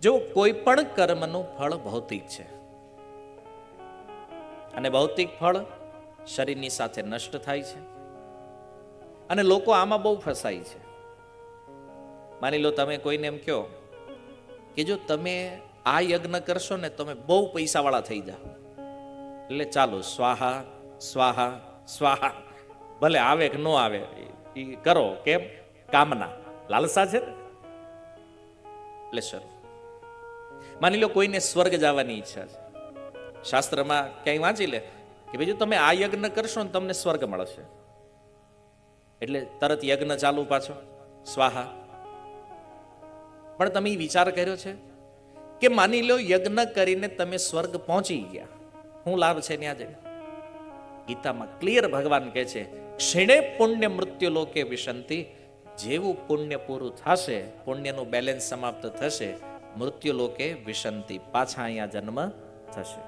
જો કોઈ પણ કર્મનું ફળ ભૌતિક છે અને ભૌતિક ફળ શરીરની સાથે નષ્ટ થાય છે અને લોકો આમાં બહુ ફસાય છે. માની લો તમે કોઈને એમ કહો કે જો તમે આ યજ્ઞ કરશો ને તમે બહુ પૈસાવાળા થઈ જાઓ, એટલે ચાલો સ્વાહા સ્વાહા સ્વાહા, ભલે આવે કે ન આવે એ કરો. કેમ? કામના, લાલસા છે ને. એટલે શરૂ. માની લો કોઈને સ્વર્ગ જવાની ઈચ્છા છે, શાસ્ત્રમાં ક્યાંય વાંચી લે કે ભાઈ જો તમે આ યજ્ઞ કરશો ને તમને સ્વર્ગ મળશે, એટલે તરત યજ્ઞ ચાલુ પાછો સ્વાહા. પણ તમે વિચાર કર્યો છે કે માની લો યજ્ઞ કરીને તમે સ્વર્ગ પહોંચી ગયા, શું લાભ છે ત્યાં જઈને? ગીતામાં ક્લિયર ભગવાન કહે છે, ક્ષીણે પુણ્ય મૃત્યુ લોકે વિશંતિ. જેવું પુણ્ય પૂરું થશે, પુણ્યનું બેલેન્સ સમાપ્ત થશે, મૃત્યુ લોકે વિશંતિ, પાછા અહીંયા જન્મ થશે.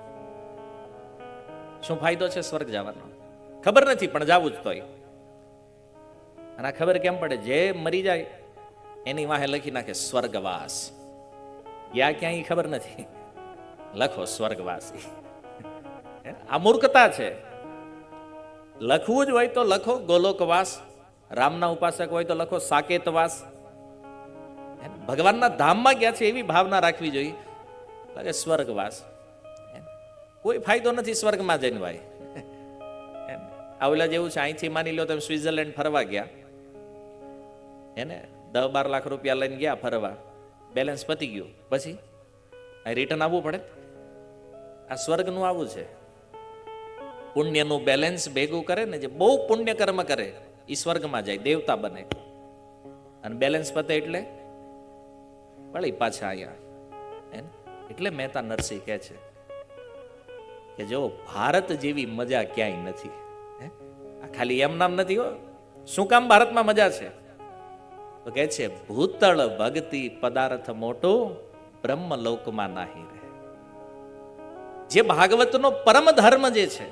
શું ફાયદો છે સ્વર્ગ જવાનો? ખબર નથી પણ જાવું જ તોય. અને આ ખબર કેમ પડે? જે મરી જાય એની વાહે લખી નાખે સ્વર્ગવાસ. યા ક્યાંય ખબર નથી, લખો સ્વર્ગવાસી. આ મૂર્ખતા છે. લખવું જ હોય તો લખો ગોલોકવાસ, રામના ઉપાસક હોય તો લખો સાકેતવાસ. ભગવાનના ધામમાં ગયા છે એવી ભાવના રાખવી જોઈએ. લાગે સ્વર્ગવાસ, કોઈ ફાયદો નથી સ્વર્ગમાં જઈને ભાઈ. આવલા જેવું છે, અહીંથી માની લો તમે સ્વિટ્ઝરલેન્ડ ફરવા ગયા, એને 10-12 લાખ રૂપિયા લઈને ગયા ફરવા, બેલેન્સ પતી ગયું, પછી રિટર્ન આવવું પડે. આ સ્વર્ગનું આવું છે. પુણ્યનું બેલેન્સ ભેગું કરે ને, જે બહુ પુણ્ય કર્મ કરે એ સ્વર્ગમાં જાય, દેવતા બને. અને બેલેન્સ પતે એટલે વળી પાછા અહીંયા. એટલે મહેતા નરસિંહ કહે છે કે જો ભારત જેવી મજા ક્યાંય નથી. આ ખાલી એમ નામ નથી હો. શું કામ ભારતમાં મજા છે? તો કહે છે ભૂતળ ભક્તિ પદાર્થ મોટો બ્રહ્મલોકમાં નાહી રહે. જે ભાગવતનો પરમ ધર્મ જે છે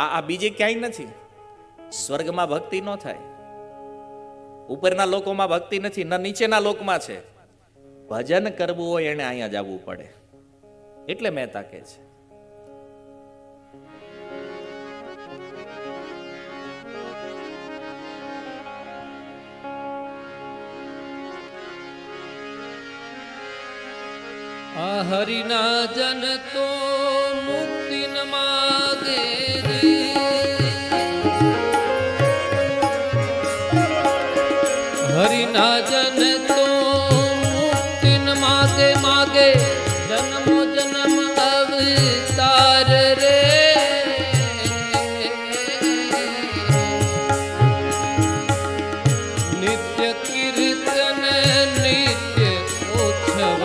આ બીજે ક્યાંય નથી. સ્વર્ગમાં ભક્તિ ન થાય, ઉપરના લોકોમાં ભક્તિ નથી, ન નીચેના લોકમાં છે. ભજન કરવું હોય એને અહીંયા જવું પડે. એટલે મહેતા કહે છે આ હરિના જન તો મુક્તિ ન માગે રે. હરિના જન તો મુક્તિ ન માગે, માગે જન્મો જન્મ અવતાર રે. નિત્ય કીર્તન નિત્ય ઉત્સવ,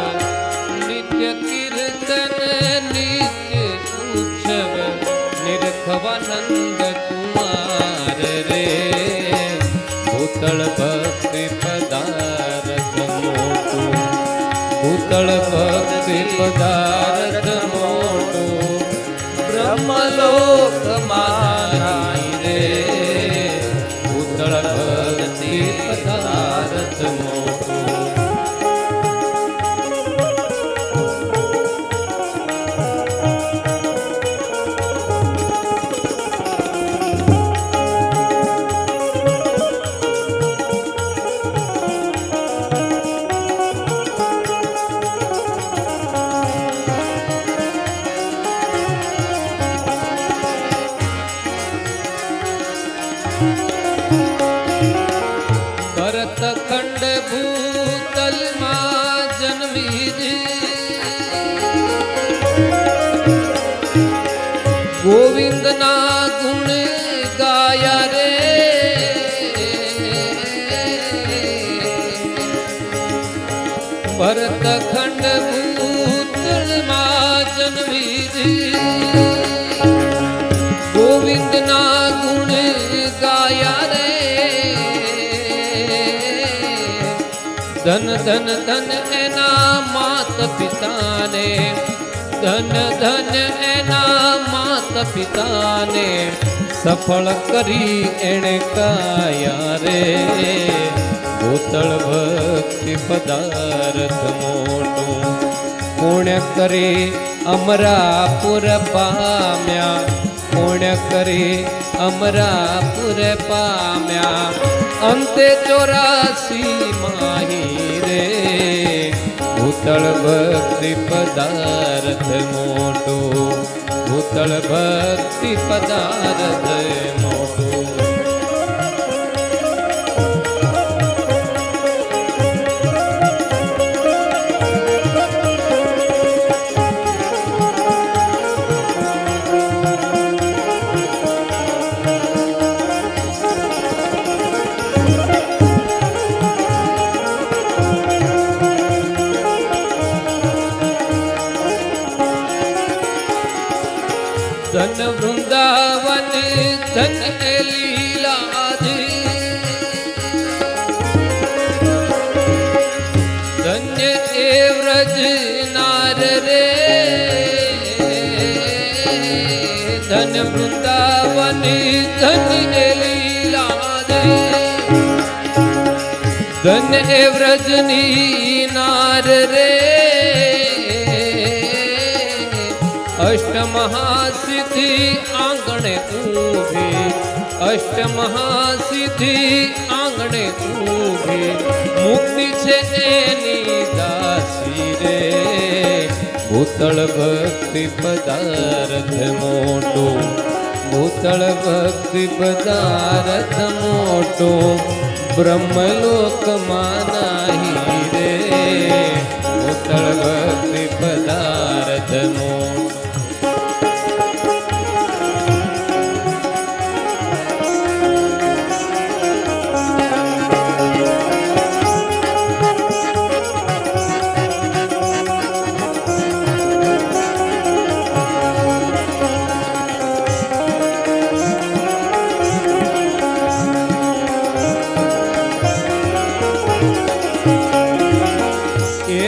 નિત્ય કીર્તન નિત્ય ઉત્સવ, નિરખવાનંદ કુમાર રે. ભૂતળ ભક્તિ પદાર્થ મોટું, ભૂતળ ભક્તિ પદાર્થ મોટું, બ્રહ્મલોકમાં રે. ભૂતળ ભક્તિ પદાર્થ મોટું. ભરતખંડ ભૂતલમાં જન્મી જે, ગોવિંદના ગુણ ગાયા રે. ભરતખંડ ભૂતલમાં જન્મી જે, ગોવિંદના ગુણ ગાયા રે. ધન ધન ધન એના માત પિતાને, ધન ધન એના માત પિતાને, સફળ કરી એણે કાયા રે. ભૂતળ ભક્તિ પદાર્થ મોટું પુણ્ય કરી અમરાપુર પામ્યા પુણ્ય કરી અમરાપુર પામ્યા અંતે 84 માહી રે ભૂતળ ભક્તિ પદાર્થ મોટું ભૂતળ ભક્તિ પદાર્થ મોટું ધન વૃંદાવન ધન એ લીલાજી ધન્ય એ વ્રજ નાર રે ધન વૃંદાવન ધન એ લીલાજી ધન એ વ્રજની નાર રે અષ્ટમહાસિદ્ધિ આંગણે ઊભી અષ્ટમહાસિદ્ધિ આંગણે ઊભી મુક્તિ છે એની દાસી રે ભૂતળ ભક્તિ પદાર્થ મોટું ભૂતળ ભક્તિ પદાર્થ મોટું બ્રહ્મલોકમાં નાહી રે ભૂતળ ભક્તિ પદાર્થ મોટું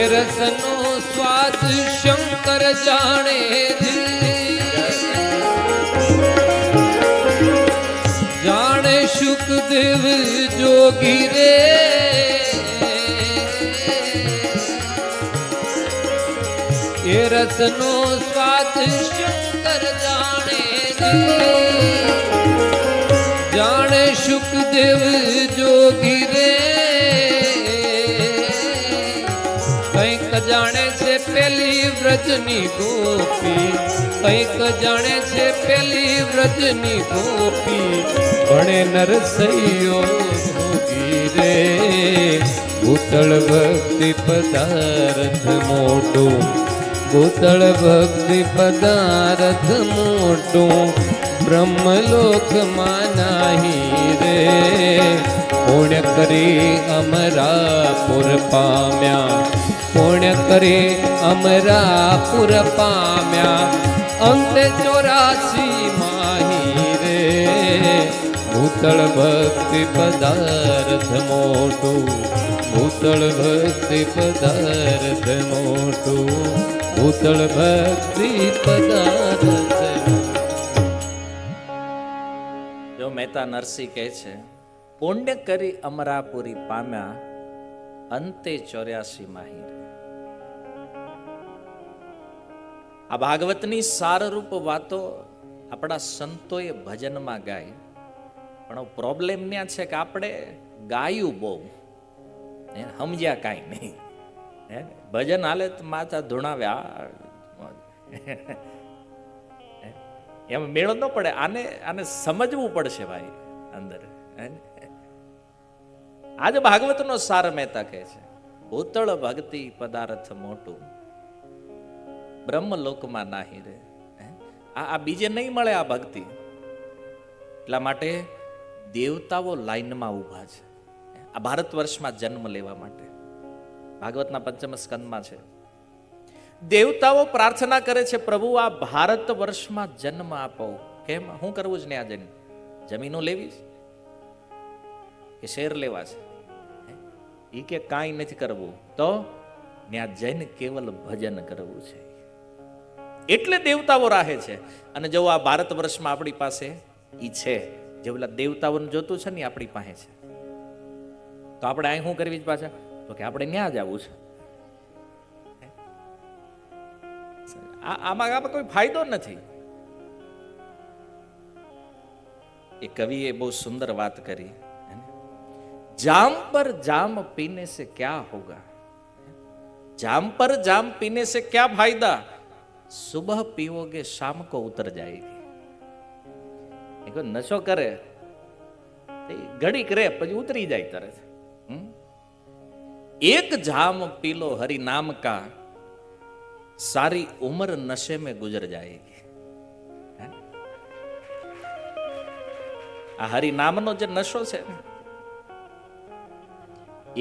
રસનો સ્વાદ શંકર જાણે જાણે શુકદેવ જોગી રે એ રસનો સ્વાદ શંકર જાણે જાણે શુકદેવ જોગી રે કંઈક જાણે છે પેલી વ્રજની ગોપી કંઈક જાણે છે પેલી વ્રજની ગોપી ભણે નરસૈયો ભોગી રે ભૂતળ ભક્તિ પદાર્થ મોટું ભૂતળ ભક્તિ પદાર્થ મોટું બ્રહ્મલોકમાં નાહી રે પુણ્ય કરી અમરાપુર પામ્યા પુણ્ય કરી અમરાપુર પામ્યા અંતે 84 માહી રે ભૂતળ ભક્તિ પદાર્થ મોટું ભૂતળ ભક્તિ પદાર્થ મોટું ભૂતળ ભક્તિ પદાર્થ જો મહેતા નરસિંહ કહે છે પુણ્ય કરી અમરાપુરી પામ્યા અંતે 84 માહી રે આ ભાગવતની સારરૂપ વાતો આપણા સંતોએ ભજનમાં ગાય પણ પ્રોબ્લેમ ત્યાં છે કે આપણે ગાયું બહુ સમજ્યા કાંઈ નહીં ભજન હાલે તો માથા ધૂણાવ્યા એમ મેળો ન પડે આને સમજવું પડશે ભાઈ અંદર આજે ભાગવતનો સાર મહેતા કહે છે ભૂતળ ભક્તિ પદાર્થ મોટું બ્રહ્મલોકમાં નાહી રે આ બીજે નહીં મળે આ ભક્તિ એટલા માટે દેવતાઓ લાઈનમાં ઊભા છે આ ભારત વર્ષમાં જન્મ લેવા માટે ભાગવતના 5મ સ્કંદમાં છે દેવતાઓ પ્રાર્થના કરે છે પ્રભુ આ ભારત વર્ષમાં જન્મ આપો કેમ શું કરવું છે ને આ જમીનો લેવી છે કે શેર લેવા છે એ કે કાંઈ નથી કરવું તો ત્યાં જઈને કેવલ ભજન કરવું છે એટલે દેવતાઓ રાહે છે અને જો આ ભારત વર્ષમાં આપણી પાસે ઈ છે જે ઓલા દેવતાઓને જોતું છે ને આપણી પાસે છે તો આપણે અહીં શું કરવી જ પાછા? તો કે આપણે ત્યાં જ આવવું છે. આમાં કોઈ ફાયદો નથી. એ કવિએ બહુ સુંદર વાત કરી, જામ પર જામ પીને से क्या होगा, जाम पर जाम पीने से क्या फायदा, सुबह पीओगे शाम को उतर जाएगी. નશો કરે ઘડી કરે પછી ઉતરી જાય તરત. એક જામ પી લો હरि नाम का, सारी उम्र नशे में गुजर जाएगी. આ હરિ નામનો જે નશો છે ને,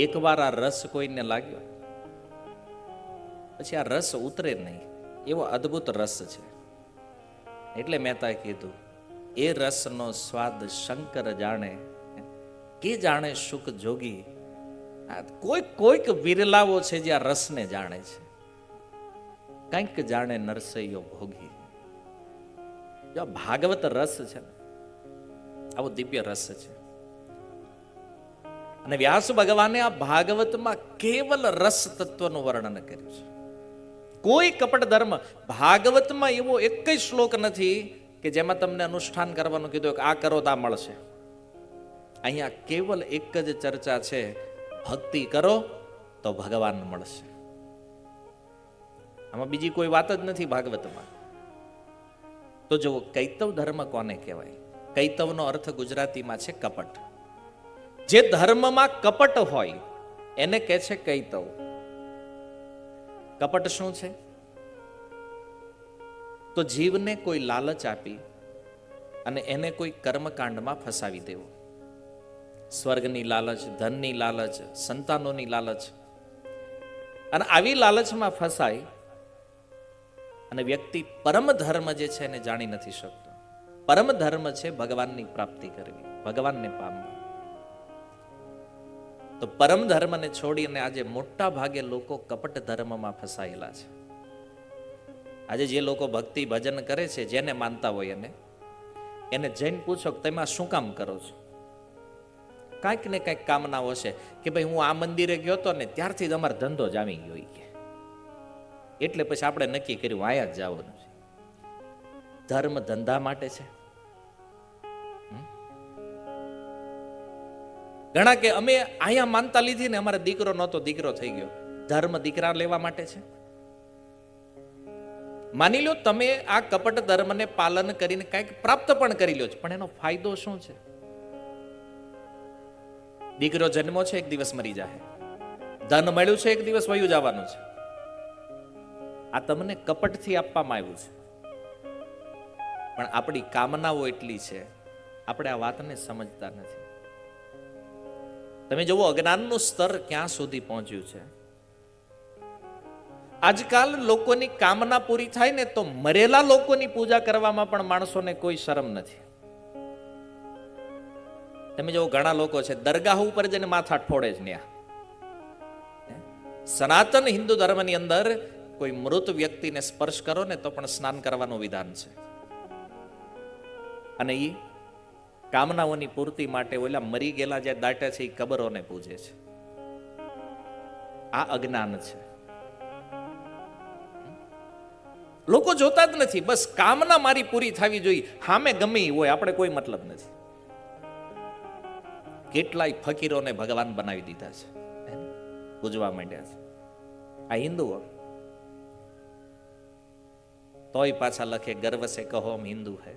એકવાર આ રસ કોઈને લાગ્યો પછી આ રસ ઉતરે નહીં, એવો અદ્ભુત રસ છે. એટલે મહેતાએ કીધું, એ રસનો સ્વાદ શંકર જાણે, કે જાણે સુખ જોગી. કોઈક વિરલાઓ છે જે આ રસને જાણે છે, કંઈક જાણે નરસૈયો ભોગી. જો ભાગવત રસ છે ને, આવો દિવ્ય રસ છે. અને વ્યાસ ભગવાને આ ભાગવતમાં કેવલ રસ તત્વનું વર્ણન કર્યું છે. કોઈ કપટ ધર્મ ભાગવતમાં એવો એક શ્લોક નથી કે જેમાં તમને અનુષ્ઠાન કરવાનું કીધું કે આ કરો તો આ મળશે. અહીંયા કેવલ એક જ ચર્ચા છે, ભક્તિ કરો તો ભગવાન મળશે. આમાં બીજી કોઈ વાત જ નથી ભાગવતમાં. તો જુઓ, કૈતવ ધર્મ કોને કહેવાય? કૈતવનો અર્થ ગુજરાતીમાં છે કપટ. જે ધર્મમાં કપટ હોય એને કહે છે કૈતવ. કપટ શું છે? તો જીવને કોઈ લાલચ આપી અને એને કોઈ કર્મકાંડમાં ફસાવી દેવો. સ્વર્ગની લાલચ, ધનની લાલચ, સંતાનોની લાલચ. અને આવી લાલચમાં ફસાય અને વ્યક્તિ પરમ ધર્મ જે છે એને જાણી નથી શકતો. પરમ ધર્મ છે ભગવાનની પ્રાપ્તિ કરવી, ભગવાનને પામવા. તો પરમ ધર્મને છોડીને આજે મોટા ભાગે લોકો કપટ ધર્મમાં ફસાયેલા છે. આજે જે લોકો ભક્તિ ભજન કરે છે, જેને માનતા હોય એને જઈને પૂછો કે તમે આ શું કામ કરો છો? કાંઈક ને કાંઈક કામનાઓ છે કે ભાઈ હું આ મંદિરે ગયો હતો ને ત્યારથી જ અમારો ધંધો જામી ગયો, એટલે પછી આપણે નક્કી કર્યું આયા જ જવાનું છે. ધર્મ ધંધા માટે છે? ઘણા કે અમે અહીંયા માનતા લીધી ને અમારે દીકરો નહોતો, દીકરો થઈ ગયો. ધર્મ દીકરા લેવા માટે છે? માની લો તમે આ કપટ ધર્મને પાલન કરીને કંઈક પ્રાપ્ત પણ કરી લ્યો છો, પણ એનો ફાયદો શું છે? દીકરો જન્મો છે, એક દિવસ મરી જાય. ધન મળ્યું છે, એક દિવસ વયું જવાનું છે. આ તમને કપટથી આપવામાં આવ્યું છે. પણ આપણી કામનાઓ એટલી છે, આપણે આ વાતને સમજતા નથી. તમે જુઓ, અજ્ઞાનનું સ્તર ક્યાં સુધી પહોંચ્યું છે. આજકાલ લોકોની કામના પૂરી થાય ને તો મરેલા લોકોની પૂજા કરવામાં પણ માણસોને કોઈ શરમ નથી. તમે જો ઘણા લોકો છે દરગાહ ઉપર જઈને માથા ફોડે છે. ત્યાં સનાતન હિન્દુ ધર્મની અંદર કોઈ મૃત વ્યક્તિને સ્પર્શ કરો ને તો પણ સ્નાન કરવાનું વિધાન છે. અને એ કામનાઓની પૂર્તિ માટે ઓલા મરી ગયેલા જે દાટા છે એ કબરોને પૂજે છે. આ અજ્ઞાન છે. લોકો જોતા જ નથી. બસ કામના મારી પૂરી થવી જોઈએ, સામે ગમે હોય, આપણે કોઈ મતલબ નથી. કેટલાય ફકીરોને ભગવાન બનાવી દીધા છે, પૂજવા માંડ્યા છે. આ હિન્દુઓ તોય પાછા લખે ગર્વ સે કહો હમ હિન્દુ હૈ.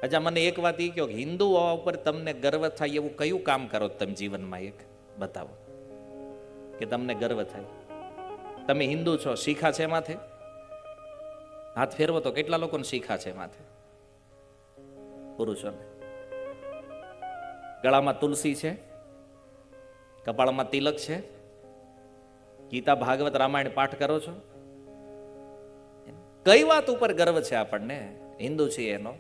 અચ્છા, મને એક વાત એ કહો, હિન્દુ હોવા ઉપર તમને ગર્વ થાય એવું કયું કામ કરો તમે જીવનમાં? એક બતાવો કે તમને ગર્વ થાય. તમે હિન્દુ છો, શીખા છે માથે? હાથ ફેરવો તો કેટલા લોકોને શીખા છે માથે? પુરુષોને. ગળામાં તુલસી છે, કપાળમાં તિલક છે, ગીતા ભાગવત રામાયણ પાઠ કરો છો. કઈ વાત ઉપર ગર્વ છે આપણને? હિન્દુ છીએ એનો.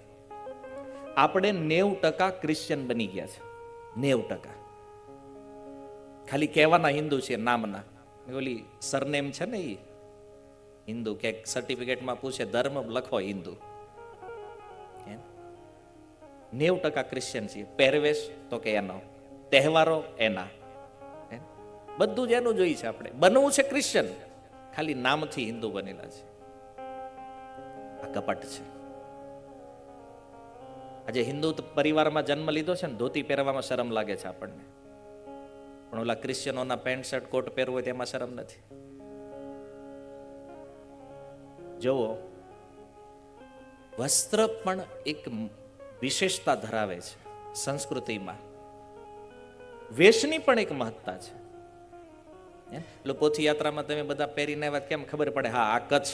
આપણે 90% ક્રિશ્ચિયન બની ગયા છે. 90% ખાલી કહેવાના હિન્દુ છે, નામના. ઓલી સરનેમ છે ને એ હિન્દુ, ક્યાંક સર્ટિફિકેટમાં પૂછે ધર્મ લખો હિન્દુ. 90% ક્રિશ્ચિયન છીએ. પહેરવેશ તો કે એનો, તહેવારો એના, બધું જ એનું જોઈએ છે. આપણે બનવું છે ક્રિશ્ચિયન, ખાલી નામથી હિન્દુ બનેલા છે. આ કપટ છે. આજે હિન્દુ પરિવારમાં જન્મ લીધો છે ને, ધોતી પહેરવામાં શરમ લાગે છે આપણને, પણ ઓલા ક્રિશ્ચિયનોના પેન્ટ શર્ટ કોટ પહેરવું હોય તેમાં શરમ નથી. જુઓ, વસ્ત્ર પણ એક વિશેષતા ધરાવે છે સંસ્કૃતિમાં. વેશની પણ એક મહત્તા છે. એટલે પોથી યાત્રામાં તમે બધા પહેરીને આવ્યા, કેમ ખબર પડે હા આ કચ્છ?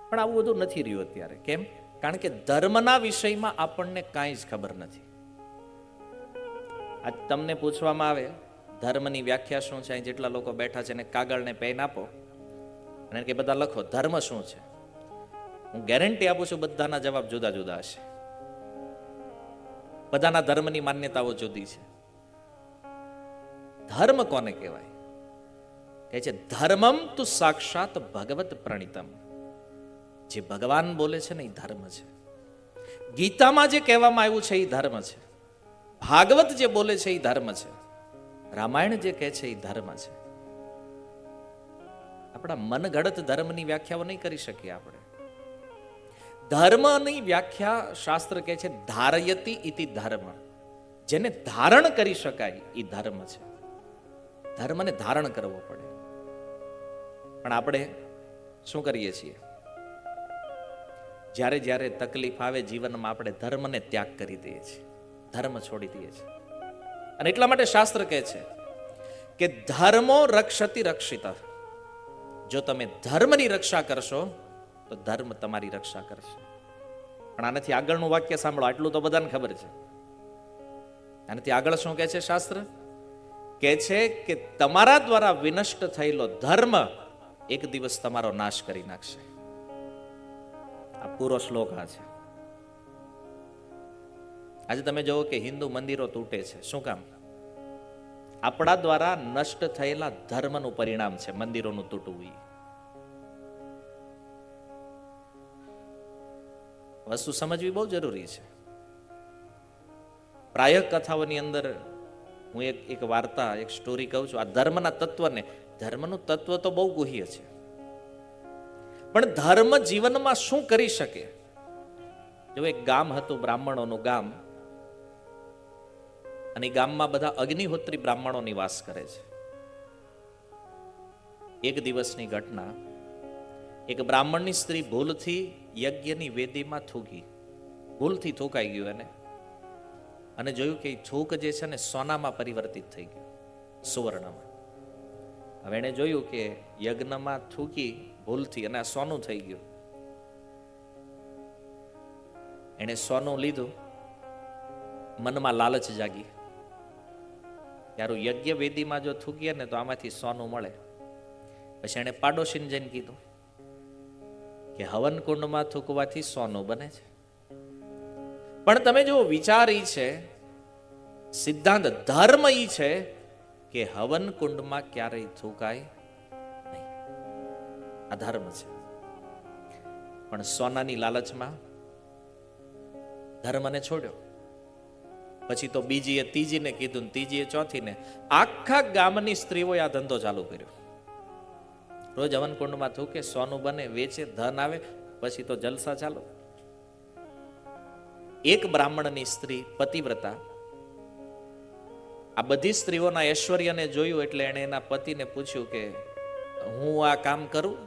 પણ આવું બધું નથી રહ્યું અત્યારે. કેમ? કારણ કે ધર્મના વિષયમાં આપણને કાંઈ જ ખબર નથી. આજ તમને પૂછવામાં આવે ધર્મની વ્યાખ્યા શું છે, અહીં જેટલા લોકો બેઠા છે એને કાગળને પેન આપો અને કે બધા લખો ધર્મ શું છે. હું ગેરંટી આપું છું બધાના જવાબ જુદા જુદા હશે. બધાના ધર્મની માન્યતાઓ જુદી છે. ધર્મ કોને કહેવાય? કહે છે ધર્મમ તુ સાક્ષાત ભગવત પ્રણિતમ. જે ભગવાન બોલે છે ને એ ધર્મ છે. ગીતામાં જે કહેવામાં આવ્યું છે એ ધર્મ છે. ભાગવત જે બોલે છે એ ધર્મ છે. રામાયણ જે કહે છે એ ધર્મ છે. આપણા મનગઢત ધર્મની વ્યાખ્યાઓ નહીં કરી શકીએ આપણે. ધર્મની વ્યાખ્યા શાસ્ત્ર કહે છે ધારયતિ ઇતિ ધર્મ. જેને ધારણ કરી શકાય એ ધર્મ છે. ધર્મને ધારણ કરવો પડે. પણ આપણે શું કરીએ છીએ? જ્યારે જ્યારે તકલીફ આવે જીવનમાં આપણે ધર્મને ત્યાગ કરી દઈએ છીએ, ધર્મ છોડી દઈએ છીએ. અને એટલા માટે શાસ્ત્ર કહે છે કે ધર્મો રક્ષતિ રક્ષિત. જો તમે ધર્મની રક્ષા કરશો તો ધર્મ તમારી રક્ષા કરશે. પણ આનાથી આગળનું વાક્ય સાંભળો, આટલું તો બધાને ખબર છે. આનાથી આગળ શું કહે છે શાસ્ત્ર? કહે છે કે તમારા દ્વારા વિનષ્ટ થયેલો ધર્મ એક દિવસ તમારો નાશ કરી નાખશે. આ પૂરો શ્લોક આ છે. આજે તમે જોવો કે હિન્દુ મંદિરો તૂટે છે. શું કામ? આપણા દ્વારા નષ્ટ થયેલા ધર્મનું પરિણામ છે મંદિરોનું તૂટવું. વસ્તુ સમજવી બહુ જરૂરી છે. પ્રાય કથાઓની અંદર હું એક વાર્તા, એક સ્ટોરી કહું છું. આ ધર્મના તત્વને, ધર્મનું તત્વ તો બહુ ગુહ્ય છે, પણ ધર્મ જીવનમાં શું કરી શકે? જો એક ગામ હતું, બ્રાહ્મણોનું ગામ, અને ગામમાં બધા અગ્નિહોત્રી બ્રાહ્મણો નિવાસ કરે છે. એક દિવસની ઘટના, એક બ્રાહ્મણની સ્ત્રી ભૂલથી યજ્ઞની વેદીમાં થૂકી. ભૂલથી થૂકાઈ ગયું એને, અને જોયું કે થૂક જે છે ને સોનામાં પરિવર્તિત થઈ ગયું, સુવર્ણમાં. હવે એને જોયું કે યજ્ઞમાં થૂકી ભૂલથી અને આ સોનું થઈ ગયું. એને સોનું લીધું, મનમાં લાલચ જાગી. યાર યજ્ઞ વેદીમાં જો થૂકીએ ને તો આમાંથી સોનું મળે. પછી એને પાડોશીને જઈને કીધું કે હવન કુંડમાં થૂકવાથી સોનું બને છે. પણ તમે જો વિચાર ઈ છે, સિદ્ધાંત ધર્મ ઈ છે કે હવન કુંડમાં ક્યારેય થૂકાય નહીં. આ ધર્મ છે. પણ સોનાની લાલચમાં ધર્મને છોડ્યો. પછી તો બીજીએ ત્રીજીને કીધું, ત્રીજીએ ચોથીને. આખા ગામની સ્ત્રીઓએ આ ધંધો ચાલુ કર્યો. રોજ હવન કુંડમાં થૂકે, સોનું બને, વેચે, ધન આવે, પછી તો જલસા ચાલો. એક બ્રાહ્મણની સ્ત્રી પતિવ્રતા આ બધી સ્ત્રીઓના ઐશ્વર્યને જોયું એટલે એણે એના પતિને પૂછ્યું કે હું આ કામ કરું?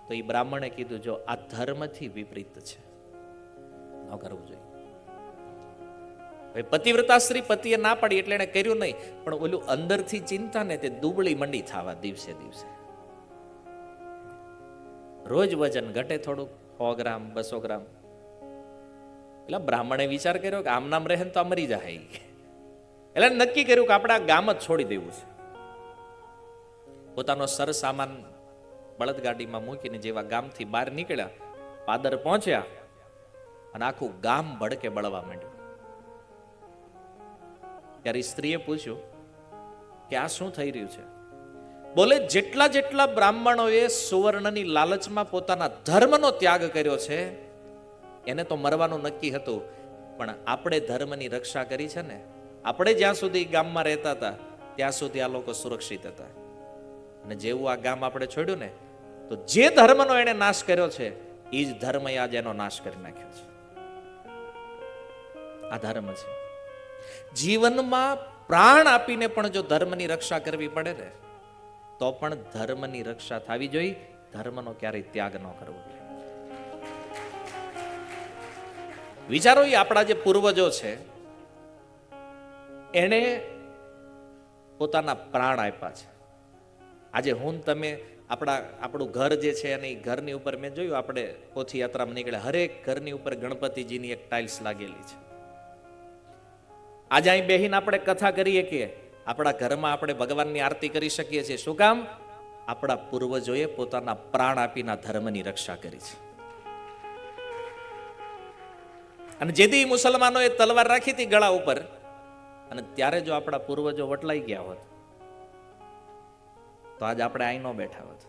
તો એ બ્રાહ્મણે કીધું જો આ ધર્મથી વિપરીત છે, ન કરવું જોઈએ. પતિવ્રતા સ્ત્રી પતિએ ના પાડી એટલે એને કર્યું નહીં, પણ ઓલું અંદરથી ચિંતા ને તે દુબળી મંડી થવા દિવસે દિવસે. રોજ વજન ઘટે થોડુંક, 100 ગ્રામ 200 ગ્રામ. એટલે બ્રાહ્મણે વિચાર કર્યો કે આમ નામ રહે તો આ મરી જાય. એટલે નક્કી કર્યું કે આપણે આ ગામ જ છોડી દેવું છે. પોતાનો સર સામાન બળદગાડીમાં મૂકીને જેવા ગામથી બહાર નીકળ્યા, પાદર પહોંચ્યા અને આખું ગામ ભડકે બળવા માંડ્યું. ત્યારે સ્ત્રીએ પૂછ્યું કે આ શું થઈ રહ્યું છે? બોલે જેટલા જેટલા બ્રાહ્મણોએ સુવર્ણની લાલચમાં પોતાના ધર્મનો ત્યાગ કર્યો છે એને તો મરવાનું નક્કી હતું, પણ આપણે ધર્મની રક્ષા કરી છે ને. આપણે જ્યાં સુધી ગામમાં રહેતા હતા ત્યાં સુધી આ લોકો સુરક્ષિત હતા, અને જેવું આ ગામ આપણે છોડ્યું ને તો જે ધર્મનો એને નાશ કર્યો છે એ જ ધર્મ આજ એનો નાશ કરી નાખ્યો છે. આ ધર્મ છે. જીવનમાં પ્રાણ આપીને પણ જો ધર્મની રક્ષા કરવી પડે ને તો પણ ધર્મની રક્ષા થવી જોઈએ, ધર્મનો ક્યારેય ત્યાગ ન કરવો જોઈએ. વિચારો, એ આપણા જે પૂર્વજો છે એને પોતાના પ્રાણ આપ્યા છે. આજે હું તમે આપણું ઘર જે છે અને એ ઘરની ઉપર મેં જોયું, આપણે પોથી યાત્રામાં નીકળે હરેક ઘરની ઉપર ગણપતિજીની એક ટાઇલ્સ લાગેલી છે. આજે અહીં બેહીને આપણે કથા કરીએ કે આપણા ઘરમાં આપણે ભગવાનની આરતી કરી શકીએ છીએ. શું કામ? આપણા પૂર્વજોએ પોતાના પ્રાણ આપીને ધર્મની રક્ષા કરી છે. અને જેથી મુસલમાનોએ તલવાર રાખી હતી ગળા ઉપર, અને ત્યારે જો આપણા પૂર્વજો વટલાઈ ગયા હોત તો આજે આપણે અહીં ન બેઠા હોત.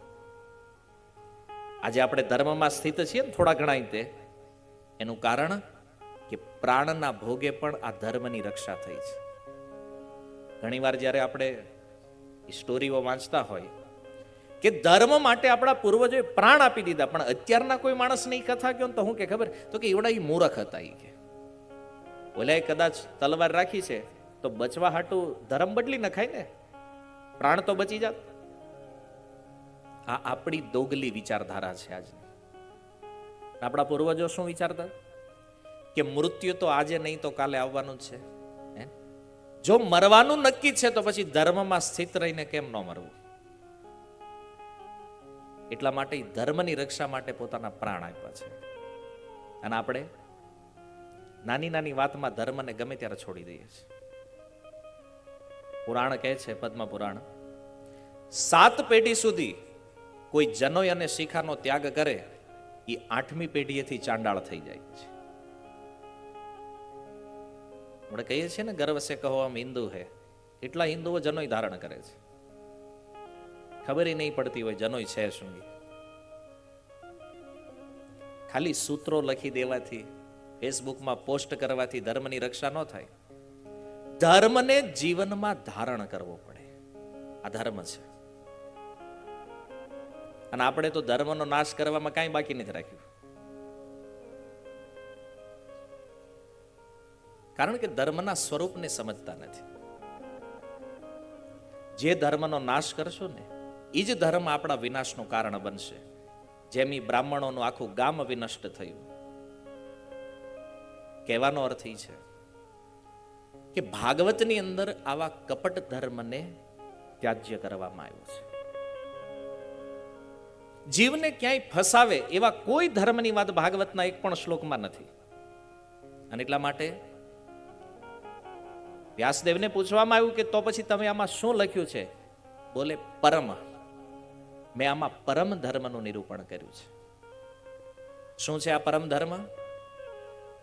આજે આપણે ધર્મમાં સ્થિત છીએ ને થોડા ઘણા તે એનું કારણ કે પ્રાણના ભોગે પણ આ ધર્મની રક્ષા થઈ છે. ઘણીવાર જ્યારે આપણે સ્ટોરીઓ વાંચતા હોય કે ધર્મ માટે આપણા પૂર્વજોએ પ્રાણ આપી દીધા, પણ અત્યારના કોઈ માણસની કથા કહો તો હું કે ખબર તો કે એવડા એ મૂર્ખ હતા. એ કે ઓલાએ કદાચ તલવાર રાખી છે તો બચવા હાટું ધર્મ બદલી નખાય ને, પ્રાણ તો બચી જાત. આ આપણી દોગલી વિચારધારા છે આજની. આપણા પૂર્વજો શું વિચારતા કે મૃત્યુ તો આજે નહીં તો કાલે આવવાનું જ છે. જો મરવાનું નક્કી છે તો પછી ધર્મમાં સ્થિત રહીને કેમ ન મરવું? એટલા માટે ધર્મની રક્ષા માટે પોતાના પ્રાણ આપ્યા છે. અને આપણે નાની નાની વાતમાં ધર્મને ગમે ત્યારે છોડી દઈએ છીએ. પુરાણ કહે છે, પદ્મ પુરાણ, 7 પેઢી સુધી કોઈ જનોય અને શિખાનો ત્યાગ કરે એ 8મી પેઢીએથી ચાંડાળ થઈ જાય છે. આપણે કહીએ છીએ ને, ગર્વ સે કહો હમ હિન્દુ હે. એટલા હિન્દુઓ જનોય ધારણ કરે છે, ખબર નહીં પડતી હોય જનોય છે શું. ખાલી સૂત્રો લખી દેવાથી, ફેસબુકમાં પોસ્ટ કરવાથી ધર્મની રક્ષા ન થાય. ધર્મને જીવનમાં ધારણ કરવો પડે. આ ધર્મ છે. અને આપણે તો ધર્મનો નાશ કરવામાં કાંઈ બાકી નથી રાખ્યું. કારણ કે ધર્મના સ્વરૂપને સમજતા નથી. જે ધર્મનો નાશ કરશો ને એ જ ધર્મ આપણા વિનાશનું કારણ બનશે. જેમ ઈ બ્રાહ્મણોનું આખું ગામ વિનષ્ટ થયું. કહેવાનો અર્થ એ છે કે ભાગવતની અંદર આવા કપટ ધર્મને ત્યાજ્ય કરવામાં આવ્યો છે. જીવને ક્યાંય ફસાવે એવા કોઈ ધર્મની વાત ભાગવતના એક પણ શ્લોકમાં નથી. અને એટલા માટે વ્યાસદેવને પૂછવામાં આવ્યું કે તો પછી તમે આમાં શું લખ્યું છે? બોલે પરમ. મેં આમાં પરમ ધર્મનું નિરૂપણ કર્યું છે. શું છે આ પરમ ધર્મ?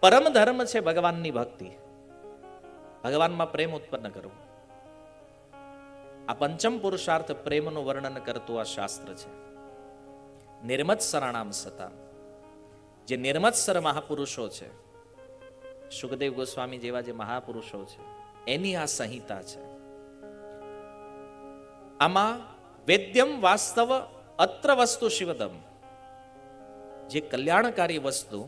પરમ ધર્મ છે ભગવાનની ભક્તિ, ભગવાનમાં પ્રેમ ઉત્પન્ન કરવો. આ પંચમ પુરુષાર્થ પ્રેમનું વર્ણન કરતું આ શાસ્ત્ર છે. નિર્મત્સરાણામ સતા, જે નિર્મત્સર મહાપુરુષો છે, સુખદેવ ગોસ્વામી જેવા જે મહાપુરુષો છે, એની આ સંહિતા છે. આમાં વેદ્યમ વાસ્તવ અત્ર વસ્તુ શિવદમ, જે કલ્યાણકારી વસ્તુ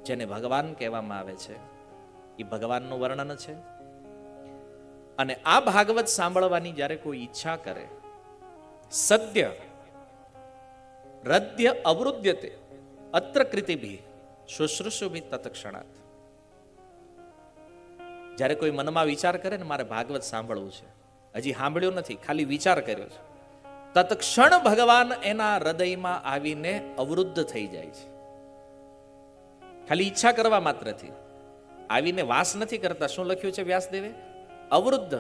જેને ભગવાન કહેવામાં આવે છે એ ભગવાનનું વર્ણન છે. અને આ ભાગવત સાંભળવાની જ્યારે કોઈ ઈચ્છા કરે, સદ્ય હૃદય અવરુદ્યતે અત્ર કૃતિભી શુશ્રુષુભી તત્ક્ષણાત, જ્યારે કોઈ મનમાં વિચાર કરે ને મારે ભાગવત સાંભળવું છે, હજી સાંભળ્યું નથી, ખાલી વિચાર કર્યો છે, તત્ક્ષણ ભગવાન એના હૃદયમાં આવીને અવરુદ્ધ થઈ જાય છે. ખાલી ઈચ્છા કરવા માત્રથી આવીને વાસ નથી કરતા. શું લખ્યું છે વ્યાસદેવે? અવરુદ્ધ.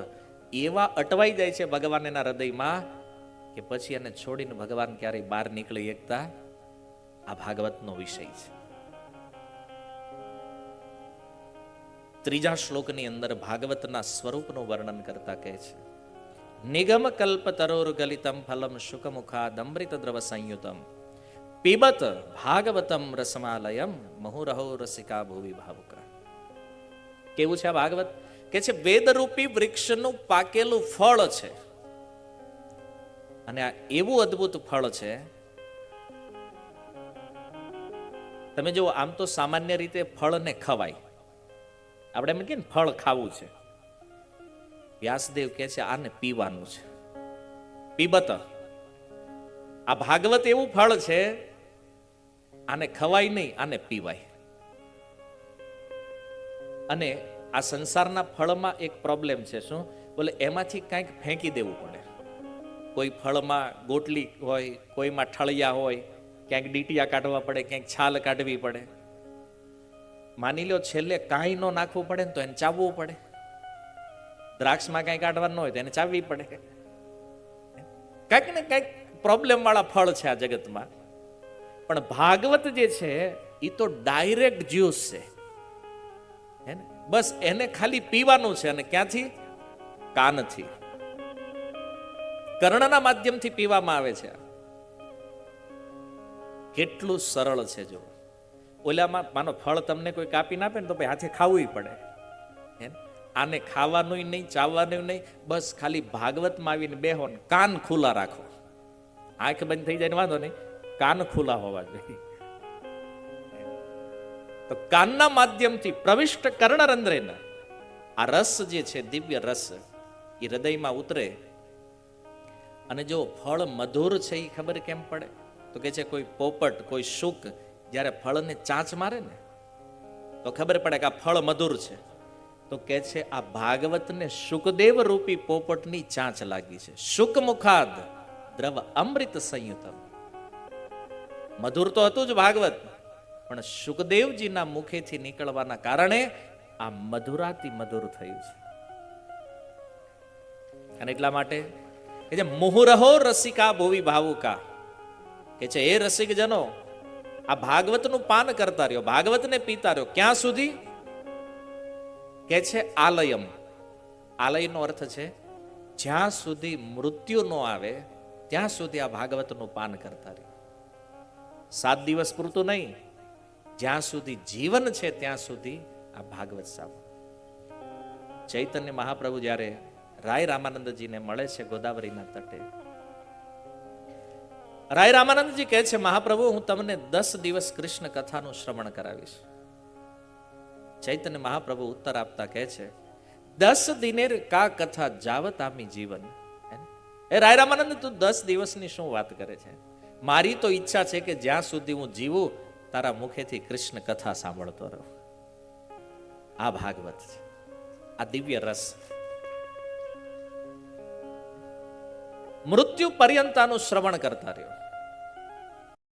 એવા અટવાઈ જાય છે ભગવાન એના હૃદયમાં કે પછી એને છોડીને ભગવાન ક્યારેય બહાર નીકળી શકતા. આ ભાગવતનો વિષય છે. 3જા શ્લોકની અંદર ભાગવતના સ્વરૂપનું વર્ણન કરતા કહે છે, નિગમ કલ્પ તરોર ગલિતમ ફલમ શુકમુખાદમૃત દ્રવ સંયુતમ પીબત ભાગવતમ રસમાલયમ મહુરહો રસિકા ભુવિ ભાવુકા. કેવું છે આ ભાગવત? કે છે વેદરૂપી વૃક્ષનું પાકેલું ફળ છે, અને આ એવું અદ્ભુત ફળ છે. તમે જો આમ તો સામાન્ય રીતે ફળને ખવાય, આપણે એમ કહીએ ને ફળ ખાવું છે. વ્યાસદેવ કહે છે આને પીવાનું છે. પીબત, આ ભાગવત એવું ફળ છે, આને ખવાય નહીં, આને પીવાય. અને આ સંસારના ફળમાં એક પ્રોબ્લેમ છે. શું? બોલે એમાંથી કંઈક ફેંકી દેવું પડે. કોઈ ફળમાં ગોટલી હોય, કોઈમાં ઠળિયા હોય, ક્યાંક ડીટીયા કાઢવા પડે, ક્યાંક છાલ કાઢવી પડે. માની લો છેલ્લે કાંઈ ન નાખવું પડે ને તો એને ચાવવું પડે. દ્રાક્ષમાં કાંઈ કાઢવાનું હોય તો એને ચાવવી પડે. કંઈક ને કંઈક પ્રોબ્લેમ વાળા ફળ છે આ જગતમાં. પણ ભાગવત જે છે એ તો ડાયરેક્ટ જ્યુસ છે, હે ને? બસ એને ખાલી પીવાનું છે. અને ક્યાંથી? કાનથી, કર્ણના માધ્યમથી પીવામાં આવે છે. કેટલું સરળ છે. જો ઓલામાં માનો ફળ તમને કોઈ કાપી નાપે ને તો ભાઈ હાથે ખાવું પડે. આને ખાવાનું નહીં, ચાવવાનું નહીં, બસ ખાલી ભાગવતમાં આવીને બેહો ને કાન ખુલ્લા રાખો. આંખ બંધ થઈ જાય ને વાંધો નહીં, કાન ખુલ્લા હોવા જોઈએ. તો કાનના માધ્યમથી પ્રવિષ્ટ કર્ણરંધ્રેના આ રસ જે છે, દિવ્ય રસ, એ હૃદયમાં ઉતરે. અને જો ફળ મધુર છે એ ખબર કેમ પડે? તો કે છે કોઈ પોપટ, કોઈ શુક જ્યારે ફળને ચાંચ મારે ને તો ખબર પડે કે આ ફળ મધુર છે. તો કે છે આ ભાગવતને શુકદેવ રૂપી પોપટની ચાંચ લાગી છે. શુકમુખાદ દ્રવ અમૃત સંયુતમ. મધુર તો હતું જ ભાગવત, પણ શુકદેવજીના મુખેથી નીકળવાના કારણે આ મધુરાતી મધુર થયું છે. અને એટલા માટે કે જે મુહુરહો રસિકા ભુવિ ભાવુકા, કે છે એ રસિક જનો આ ભાગવતનું પાન કરતા રહ્યો, ભાગવતને પીતા રહ્યો. ક્યાં સુધી? કે છે આલયમ. આલયનો અર્થ છે જ્યાં સુધી મૃત્યુ ન આવે ત્યાં સુધી આ ભાગવતનું પાન કરતા રહ્યો. 7 દિવસ પૂરતું નહીં, જ્યાં સુધી જીવન છે ત્યાં સુધી આ ભાગવત સાંભળો. ચૈતન્ય મહાપ્રભુ જ્યારે રાય રામાનંદજીને મળે છે ગોદાવરીના તટે, રાય રામાનંદજી કહે છે મહાપ્રભુ હું તમને 10 દિવસ કૃષ્ણ કથાનું શ્રવણ કરાવીશ. ચૈતન્ય મહાપ્રભુ ઉત્તર આપતા કહે છે 10 દિનેર કા કથા જાવત આમી જીવન. એ રાય રામાનંદ તું 10 દિવસની શું વાત કરે છે? મારી તો ઈચ્છા છે કે જ્યાં સુધી હું જીવું તારા મુખેથી કૃષ્ણ કથા સાંભળતો રહું. આ ભાગવત છે, આ દિવ્ય રસ. મૃત્યુ પર્યંતાનું શ્રવણ કરતા રહ્યો.